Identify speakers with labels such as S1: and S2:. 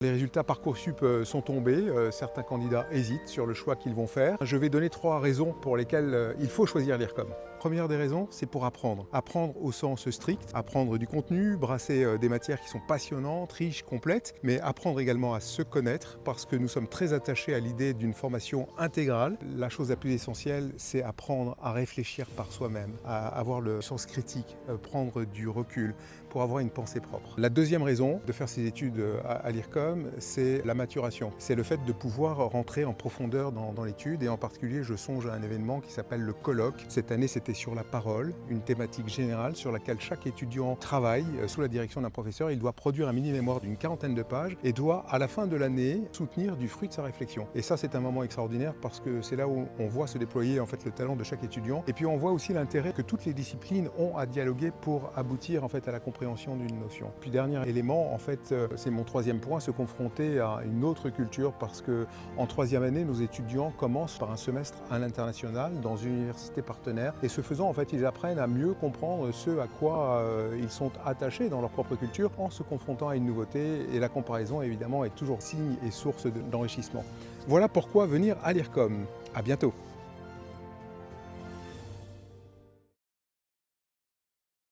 S1: Les résultats Parcoursup sont tombés, certains candidats hésitent sur le choix qu'ils vont faire. Je vais donner 3 raisons pour lesquelles il faut choisir l'IRCOM. Première des raisons, c'est pour apprendre. Apprendre au sens strict, apprendre du contenu, brasser des matières qui sont passionnantes, riches, complètes, mais apprendre également à se connaître parce que nous sommes très attachés à l'idée d'une formation intégrale. La chose la plus essentielle, c'est apprendre à réfléchir par soi-même, à avoir le sens critique, prendre du recul pour avoir une pensée propre. La deuxième raison de faire ces études à l'IRCOM, c'est la maturation. C'est le fait de pouvoir rentrer en profondeur dans l'étude et en particulier, je songe à un événement qui s'appelle le colloque. Cette année, c'était sur la parole, une thématique générale sur laquelle chaque étudiant travaille sous la direction d'un professeur. Il doit produire un mini-mémoire d'une 40aine de pages et doit, à la fin de l'année, soutenir du fruit de sa réflexion. Et ça, c'est un moment extraordinaire parce que c'est là où on voit se déployer en fait le talent de chaque étudiant. Et puis on voit aussi l'intérêt que toutes les disciplines ont à dialoguer pour aboutir en fait à la compréhension d'une notion. Puis dernier élément, en fait, c'est mon troisième point, se confronter à une autre culture parce que en troisième année, nos étudiants commencent par un semestre à l'international dans une université partenaire et ce faisant, en fait, ils apprennent à mieux comprendre ce à quoi ils sont attachés dans leur propre culture en se confrontant à une nouveauté et la comparaison, évidemment, est toujours signe et source d'enrichissement. Voilà pourquoi venir à l'IRCOM. À bientôt.